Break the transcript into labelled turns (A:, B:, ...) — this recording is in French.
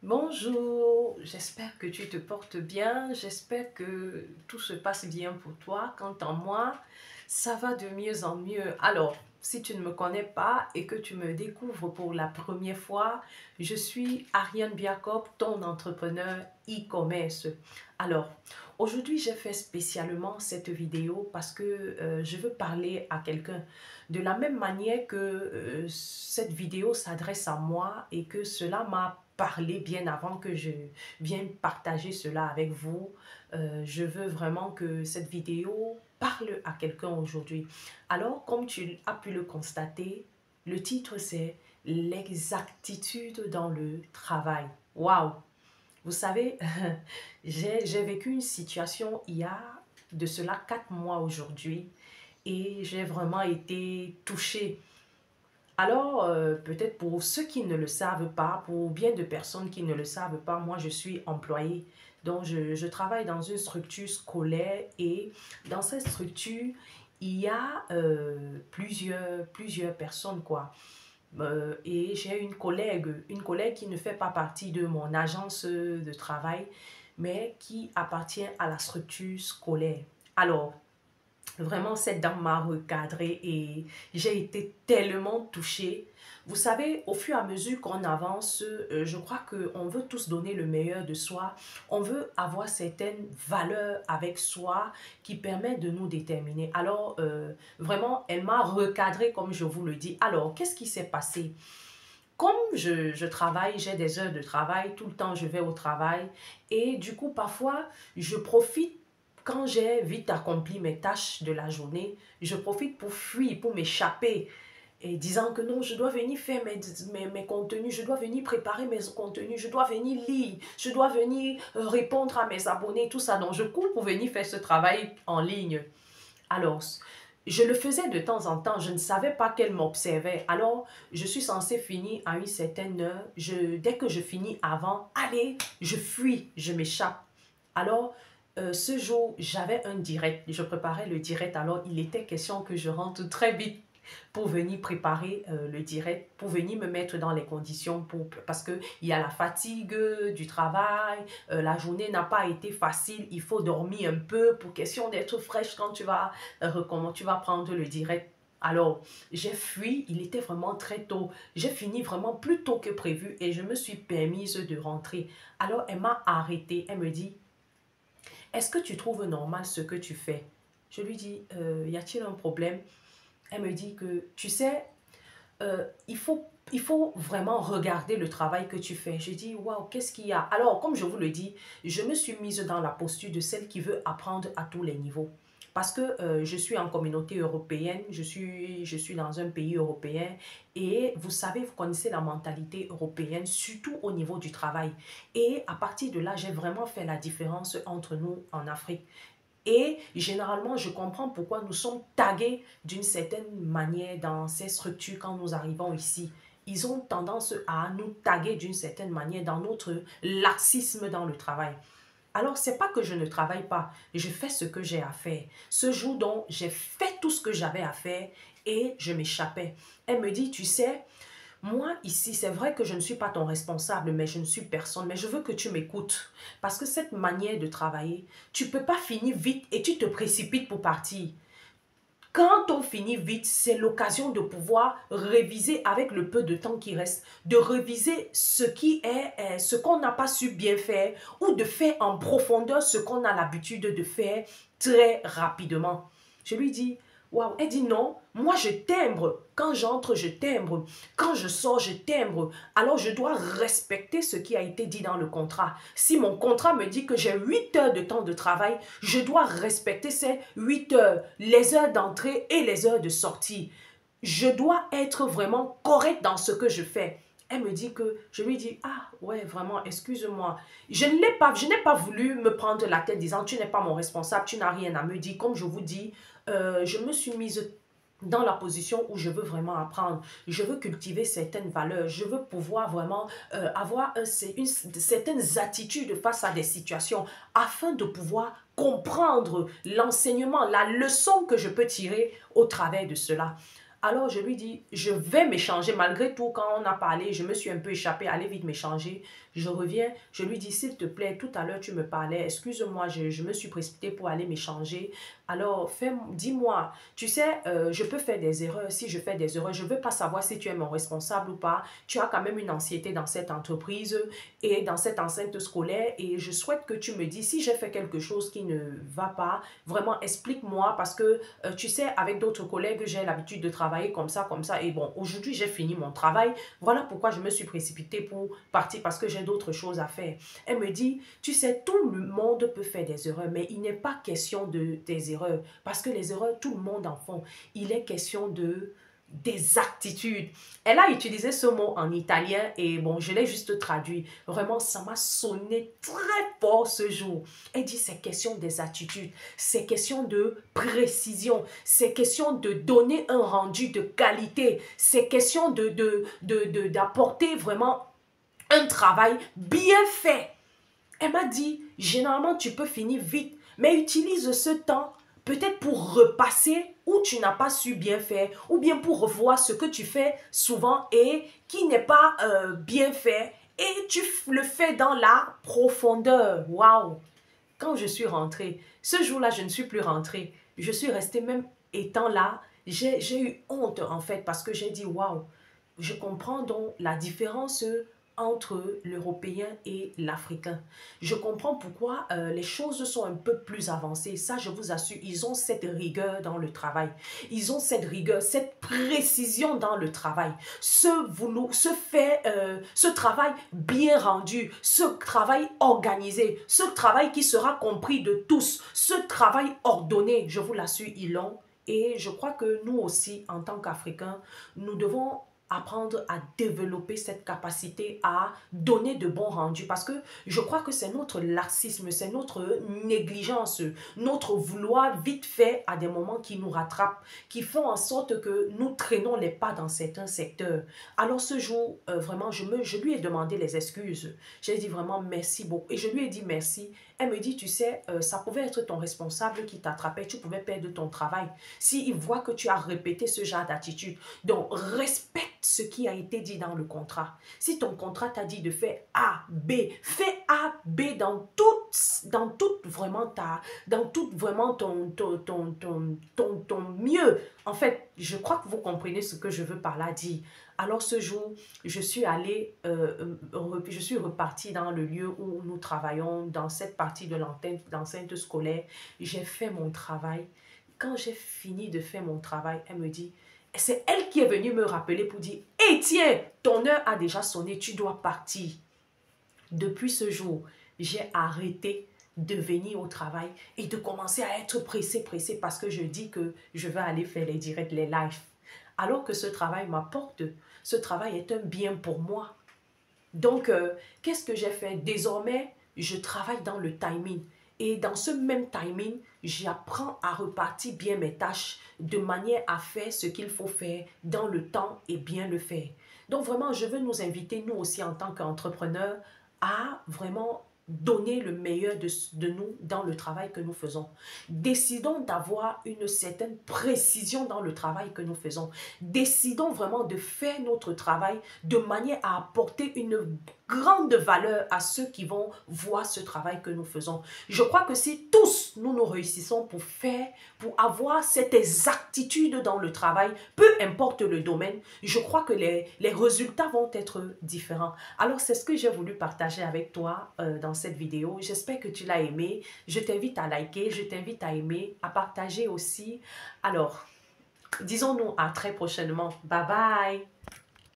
A: Bonjour, j'espère que tu te portes bien, j'espère que tout se passe bien pour toi. Quant à moi, ça va de mieux en mieux. Alors, si tu ne me connais pas et que tu me découvres pour la première fois, je suis Ariane Biakop, ton entrepreneur e-commerce. Alors, aujourd'hui, j'ai fait spécialement cette vidéo parce que je veux parler à quelqu'un. De la même manière que cette vidéo s'adresse à moi et que cela m'a parlé bien avant que je vienne partager cela avec vous. Je veux vraiment que cette vidéo parle à quelqu'un aujourd'hui. Alors, comme tu as pu le constater, le titre c'est l'exactitude dans le travail. Waouh! Vous savez, j'ai vécu une situation il y a de cela 4 mois aujourd'hui et j'ai vraiment été touchée. Alors, peut-être pour ceux qui ne le savent pas, pour bien de personnes qui ne le savent pas, moi je suis employée. Donc, je travaille dans une structure scolaire et dans cette structure, il y a plusieurs personnes, quoi. Et j'ai une collègue qui ne fait pas partie de mon agence de travail, mais qui appartient à la structure scolaire. Alors, vraiment, cette dame m'a recadrée et j'ai été tellement touchée. Vous savez, au fur et à mesure qu'on avance, je crois qu'on veut tous donner le meilleur de soi. On veut avoir certaines valeurs avec soi qui permettent de nous déterminer. Alors, vraiment, elle m'a recadrée comme je vous le dis. Alors, qu'est-ce qui s'est passé? Comme je travaille, j'ai des heures de travail, tout le temps je vais au travail et du coup parfois je profite quand j'ai vite accompli mes tâches de la journée, je profite pour fuir, pour m'échapper et disant que non, je dois venir faire mes contenus, je dois venir préparer mes contenus, je dois venir lire, je dois venir répondre à mes abonnés, tout ça. Donc je cours pour venir faire ce travail en ligne. Alors, je le faisais de temps en temps, je ne savais pas qu'elle m'observait. Alors, je suis censée finir à une certaine heure. Dès que je finis avant, allez, je fuis, je m'échappe. Alors, ce jour, j'avais un direct. Je préparais le direct. Alors, il était question que je rentre très vite pour venir préparer le direct, pour venir me mettre dans les conditions, parce qu'il y a la fatigue du travail, la journée n'a pas été facile, il faut dormir un peu pour question d'être fraîche quand comment tu vas prendre le direct. Alors, j'ai fui, il était vraiment très tôt. J'ai fini vraiment plus tôt que prévu et je me suis permise de rentrer. Alors, elle m'a arrêtée. Elle me dit, est-ce que tu trouves normal ce que tu fais? Je lui dis, y a-t-il un problème? Elle me dit que, tu sais, il faut vraiment regarder le travail que tu fais. Je dis, waouh, qu'est-ce qu'il y a? Alors, comme je vous le dis, je me suis mise dans la posture de celle qui veut apprendre à tous les niveaux. Parce que je suis en communauté européenne, je suis dans un pays européen et vous savez, vous connaissez la mentalité européenne, surtout au niveau du travail. Et à partir de là, j'ai vraiment fait la différence entre nous en Afrique. Et généralement, je comprends pourquoi nous sommes tagués d'une certaine manière dans ces structures quand nous arrivons ici. Ils ont tendance à nous taguer d'une certaine manière dans notre laxisme dans le travail. Alors, c'est pas que je ne travaille pas, je fais ce que j'ai à faire. Ce jour donc, j'ai fait tout ce que j'avais à faire et je m'échappais. Elle me dit, tu sais, moi, ici, c'est vrai que je ne suis pas ton responsable, mais je ne suis personne. Mais je veux que tu m'écoutes. Parce que cette manière de travailler, tu ne peux pas finir vite et tu te précipites pour partir. Quand on finit vite, c'est l'occasion de pouvoir réviser avec le peu de temps qui reste, de réviser ce qu'on n'a pas su bien faire ou de faire en profondeur ce qu'on a l'habitude de faire très rapidement. Je lui dis, waouh, elle dit non, moi je timbre. Quand j'entre, je timbre. Quand je sors, je timbre. Alors je dois respecter ce qui a été dit dans le contrat. Si mon contrat me dit que j'ai 8 heures de temps de travail, je dois respecter ces 8 heures, les heures d'entrée et les heures de sortie. Je dois être vraiment correct dans ce que je fais. Elle me dit que, je lui dis, ah ouais, vraiment, excuse-moi. Je n'ai pas voulu me prendre la tête disant, tu n'es pas mon responsable, tu n'as rien à me dire. Comme je vous dis, je me suis mise dans la position où je veux vraiment apprendre, je veux cultiver certaines valeurs, je veux pouvoir vraiment avoir certaines attitudes face à des situations afin de pouvoir comprendre l'enseignement, la leçon que je peux tirer au travers de cela. Alors je lui dis, je vais m'échanger. Malgré tout, quand on a parlé, je me suis un peu échappée, allez vite m'échanger. Je reviens, je lui dis, s'il te plaît, tout à l'heure tu me parlais, excuse-moi, je me suis précipitée pour aller m'échanger. Alors, dis-moi, tu sais, je peux faire des erreurs. Si je fais des erreurs, je ne veux pas savoir si tu es mon responsable ou pas. Tu as quand même une ancienneté dans cette entreprise et dans cette enceinte scolaire et je souhaite que tu me dis si j'ai fait quelque chose qui ne va pas, vraiment explique-moi parce que tu sais, avec d'autres collègues, j'ai l'habitude de travailler comme ça et bon, aujourd'hui j'ai fini mon travail, voilà pourquoi je me suis précipitée pour partir parce que j'ai d'autres choses à faire. Elle me dit, tu sais, tout le monde peut faire des erreurs, mais il n'est pas question de des erreurs parce que les erreurs, tout le monde en font. Il est question de des aptitudes. Elle a utilisé ce mot en italien et bon, je l'ai juste traduit. Vraiment, ça m'a sonné très fort ce jour. Elle dit c'est question des attitudes, c'est question de précision, c'est question de donner un rendu de qualité, c'est question d'apporter vraiment un travail bien fait. Elle m'a dit, généralement tu peux finir vite, mais utilise ce temps peut-être pour repasser où tu n'as pas su bien faire, ou bien pour revoir ce que tu fais souvent et qui n'est pas bien fait, et tu le fais dans la profondeur. Waouh! Quand je suis rentrée, ce jour-là, je ne suis plus rentrée. Je suis restée même étant là. J'ai eu honte en fait parce que j'ai dit, waouh, je comprends donc la différence entre l'Européen et l'Africain. Je comprends pourquoi les choses sont un peu plus avancées. Ça, je vous assure, ils ont cette rigueur dans le travail. Ils ont cette rigueur, cette précision dans le travail. Ce travail bien rendu, ce travail organisé, ce travail qui sera compris de tous, ce travail ordonné, je vous l'assure, ils l'ont. Et je crois que nous aussi, en tant qu'Africains, nous devons apprendre à développer cette capacité à donner de bons rendus parce que je crois que c'est notre laxisme, c'est notre négligence, notre vouloir vite fait à des moments qui nous rattrapent, qui font en sorte que nous traînons les pas dans certains secteurs. Alors ce jour, vraiment, je lui ai demandé les excuses. J'ai dit vraiment merci beaucoup et je lui ai dit merci. Elle me dit, tu sais, ça pouvait être ton responsable qui t'attrapait, tu pouvais perdre ton travail. S'il voit que tu as répété ce genre d'attitude, donc respecte ce qui a été dit dans le contrat. Si ton contrat t'a dit de faire A, B, fais A, B dans tout vraiment ton mieux. En fait, je crois que vous comprenez ce que je veux par là dire. Alors ce jour, je suis repartie dans le lieu où nous travaillons, dans cette partie de l'enceinte scolaire. J'ai fait mon travail. Quand j'ai fini de faire mon travail, elle me dit, c'est elle qui est venue me rappeler pour dire, hé tiens, ton heure a déjà sonné, tu dois partir. Depuis ce jour, j'ai arrêté de venir au travail et de commencer à être pressée parce que je dis que je vais aller faire les directs, les lives. Alors que ce travail m'apporte, ce travail est un bien pour moi. Donc, qu'est-ce que j'ai fait? Désormais, je travaille dans le timing. Et dans ce même timing, j'apprends à repartir bien mes tâches de manière à faire ce qu'il faut faire dans le temps et bien le faire. Donc, vraiment, je veux nous inviter, nous aussi en tant qu'entrepreneurs, à vraiment donner le meilleur de nous dans le travail que nous faisons. Décidons d'avoir une certaine précision dans le travail que nous faisons. Décidons vraiment de faire notre travail de manière à apporter une grande valeur à ceux qui vont voir ce travail que nous faisons. Je crois que si tous nous réussissons pour avoir cette exactitude dans le travail, peu importe le domaine, je crois que les résultats vont être différents. Alors c'est ce que j'ai voulu partager avec toi dans cette vidéo. J'espère que tu l'as aimé. Je t'invite à liker, je t'invite à aimer, à partager aussi. Alors, disons-nous à très prochainement. Bye bye!